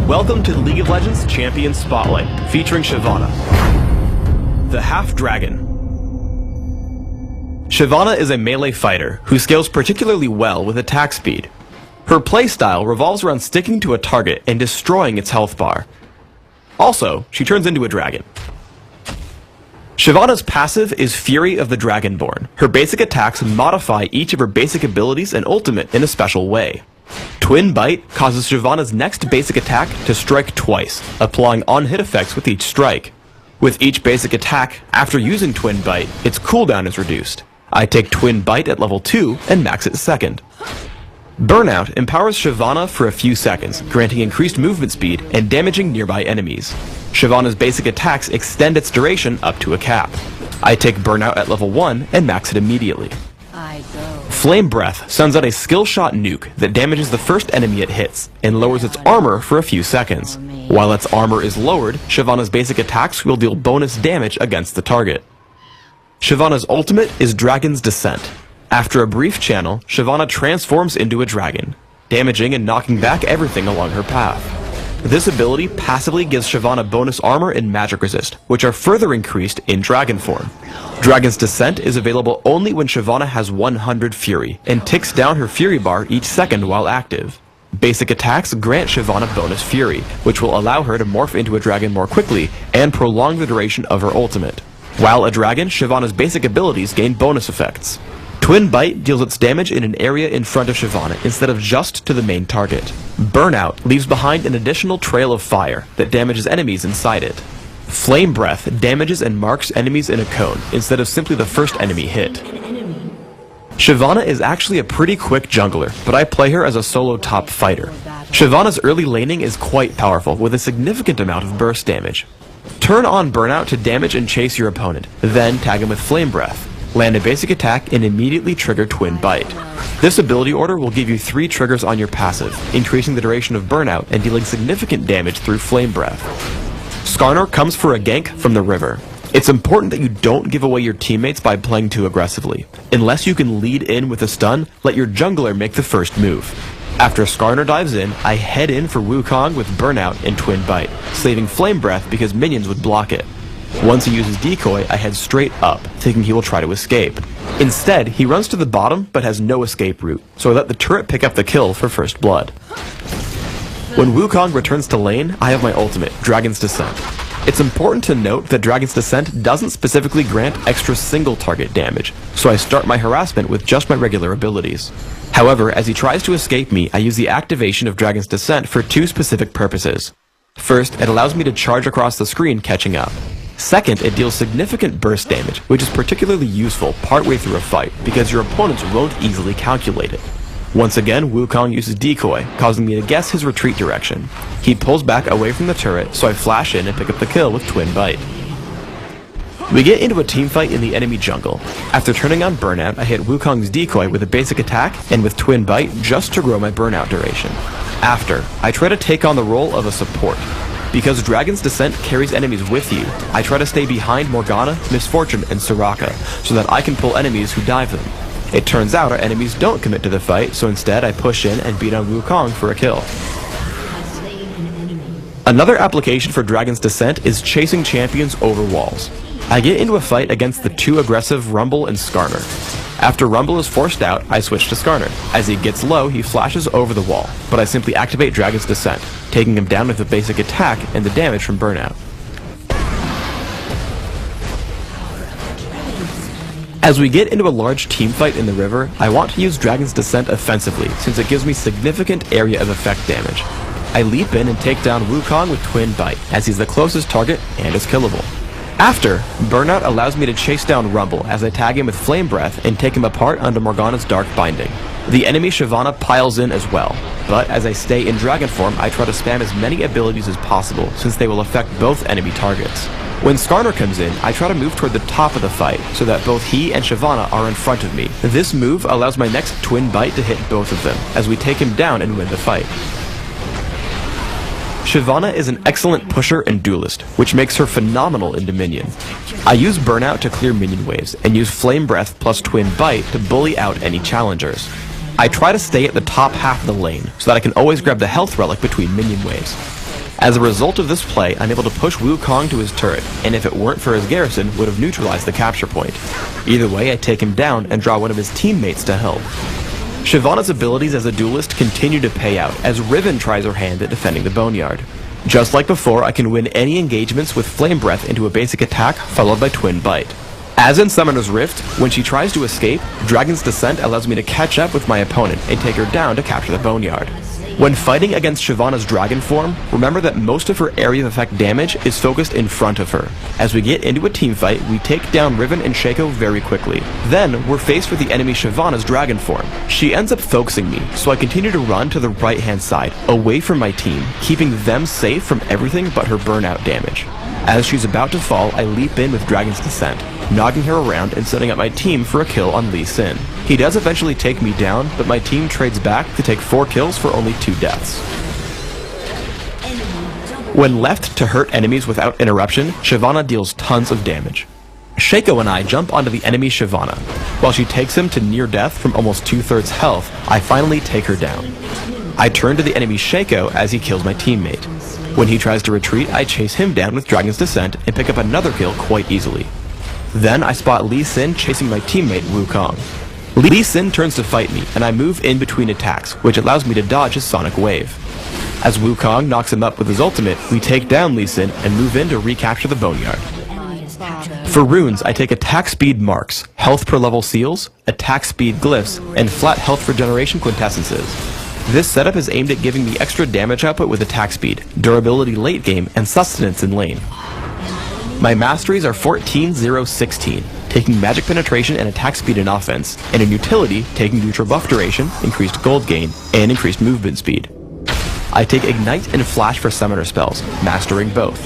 Welcome to the League of Legends Champion Spotlight, featuring Shyvana, the Half-Dragon. Shyvana is a melee fighter who scales particularly well with attack speed. Her playstyle revolves around sticking to a target and destroying its health bar. Also, she turns into a dragon. Shyvana's passive is Fury of the Dragonborn. Her basic attacks modify each of her basic abilities and ultimate in a special way. Twin Bite causes Shyvana's next basic attack to strike twice, applying on-hit effects with each strike. With each basic attack, after using Twin Bite, its cooldown is reduced. I take Twin Bite at level 2 and max it second. Burnout empowers Shyvana for a few seconds, granting increased movement speed and damaging nearby enemies. Shyvana's basic attacks extend its duration up to a cap. I take Burnout at level 1 and max it immediately. Flame Breath sends out a skill shot nuke that damages the first enemy it hits and lowers its armor for a few seconds. While its armor is lowered, Shyvana's basic attacks will deal bonus damage against the target. Shyvana's ultimate is Dragon's Descent. After a brief channel, Shyvana transforms into a dragon, damaging and knocking back everything along her path. This ability passively gives Shyvana bonus armor and magic resist, which are further increased in dragon form. Dragon's Descent is available only when Shyvana has 100 Fury, and ticks down her Fury bar each second while active. Basic attacks grant Shyvana bonus Fury, which will allow her to morph into a dragon more quickly and prolong the duration of her ultimate. While a dragon, Shyvana's basic abilities gain bonus effects. Twin Bite deals its damage in an area in front of Shyvana instead of just to the main target. Burnout leaves behind an additional trail of fire that damages enemies inside it. Flame Breath damages and marks enemies in a cone instead of simply the first enemy hit. Shyvana is actually a pretty quick jungler, but I play her as a solo top fighter. Shyvana's early laning is quite powerful with a significant amount of burst damage. Turn on Burnout to damage and chase your opponent, then tag him with Flame Breath. Land a basic attack and immediately trigger Twin Bite. This ability order will give you 3 triggers on your passive, increasing the duration of Burnout and dealing significant damage through Flame Breath. Skarner comes for a gank from the river. It's important that you don't give away your teammates by playing too aggressively. Unless you can lead in with a stun, let your jungler make the first move. After Skarner dives in, I head in for Wukong with Burnout and Twin Bite, saving Flame Breath because minions would block it. Once he uses Decoy, I head straight up, thinking he will try to escape. Instead, he runs to the bottom but has no escape route, so I let the turret pick up the kill for first blood. When Wukong returns to lane, I have my ultimate, Dragon's Descent. It's important to note that Dragon's Descent doesn't specifically grant extra single target damage, so I start my harassment with just my regular abilities. However, as he tries to escape me, I use the activation of Dragon's Descent for 2 specific purposes. First, it allows me to charge across the screen catching up. Second, it deals significant burst damage, which is particularly useful partway through a fight because your opponents won't easily calculate it. Once again, Wukong uses Decoy, causing me to guess his retreat direction. He pulls back away from the turret, so I flash in and pick up the kill with Twin Bite. We get into a teamfight in the enemy jungle. After turning on Burnout, I hit Wukong's Decoy with a basic attack and with Twin Bite just to grow my Burnout duration. After, I try to take on the role of a support. Because Dragon's Descent carries enemies with you, I try to stay behind Morgana, Misfortune, and Soraka, so that I can pull enemies who dive them. It turns out our enemies don't commit to the fight, so instead I push in and beat on Wukong for a kill. Another application for Dragon's Descent is chasing champions over walls. I get into a fight against the 2 aggressive Rumble and Skarner. After Rumble is forced out, I switch to Skarner. As he gets low, he flashes over the wall, but I simply activate Dragon's Descent, taking him down with a basic attack and the damage from Burnout. As we get into a large teamfight in the river, I want to use Dragon's Descent offensively since it gives me significant area of effect damage. I leap in and take down Wukong with Twin Bite, as he's the closest target and is killable. After, Burnout allows me to chase down Rumble as I tag him with Flame Breath and take him apart under Morgana's Dark Binding. The enemy Shyvana piles in as well, but as I stay in dragon form, I try to spam as many abilities as possible since they will affect both enemy targets. When Skarner comes in, I try to move toward the top of the fight so that both he and Shyvana are in front of me. This move allows my next Twin Bite to hit both of them as we take him down and win the fight. Shyvana is an excellent pusher and duelist, which makes her phenomenal in Dominion. I use Burnout to clear minion waves, and use Flame Breath plus Twin Bite to bully out any challengers. I try to stay at the top half of the lane, so that I can always grab the health relic between minion waves. As a result of this play, I'm able to push Wukong to his turret, and if it weren't for his garrison, would have neutralized the capture point. Either way, I take him down and draw one of his teammates to help. Shyvana's abilities as a duelist continue to pay out, as Riven tries her hand at defending the Boneyard. Just like before, I can win any engagements with Flame Breath into a basic attack, followed by Twin Bite. As in Summoner's Rift, when she tries to escape, Dragon's Descent allows me to catch up with my opponent and take her down to capture the Boneyard. When fighting against Shyvana's dragon form, remember that most of her area of effect damage is focused in front of her. As we get into a teamfight, we take down Riven and Shaco very quickly. Then, we're faced with the enemy Shyvana's dragon form. She ends up focusing me, so I continue to run to the right-hand side, away from my team, keeping them safe from everything but her burnout damage. As she's about to fall, I leap in with Dragon's Descent, knocking her around and setting up my team for a kill on Lee Sin. He does eventually take me down, but my team trades back to take 4 kills for only 2 deaths. When left to hurt enemies without interruption, Shyvana deals tons of damage. Shaco and I jump onto the enemy Shyvana. While she takes him to near death from almost 2/3 health, I finally take her down. I turn to the enemy Shaco as he kills my teammate. When he tries to retreat, I chase him down with Dragon's Descent and pick up another kill quite easily. Then I spot Lee Sin chasing my teammate Wukong. Lee Sin turns to fight me, and I move in between attacks, which allows me to dodge his Sonic Wave. As Wukong knocks him up with his ultimate, we take down Lee Sin and move in to recapture the Boneyard. For runes, I take attack speed marks, health per level seals, attack speed glyphs, and flat health regeneration quintessences. This setup is aimed at giving me extra damage output with attack speed, durability late game, and sustenance in lane. My masteries are 14, 0, 16, taking magic penetration and attack speed in offense, and in utility, taking neutral buff duration, increased gold gain, and increased movement speed. I take ignite and flash for summoner spells, mastering both.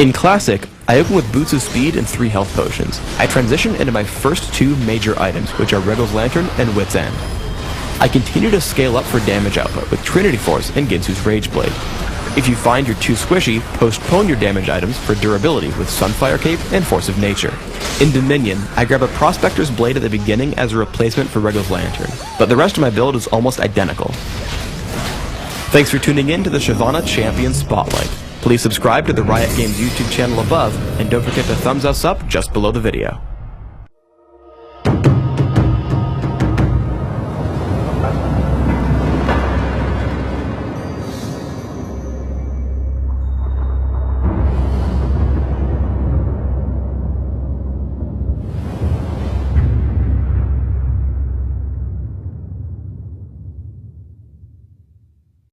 In classic, I open with boots of speed and 3 health potions. I transition into my first 2 major items, which are Regal's Lantern and Wit's End. I continue to scale up for damage output with Trinity Force and Ginsu's Rage Blade. If you find you're too squishy, postpone your damage items for durability with Sunfire Cape and Force of Nature. In Dominion, I grab a Prospector's Blade at the beginning as a replacement for Regal's Lantern, but the rest of my build is almost identical. Thanks for tuning in to the Shyvana Champion Spotlight. Please subscribe to the Riot Games YouTube channel above, and don't forget to thumbs us up just below the video.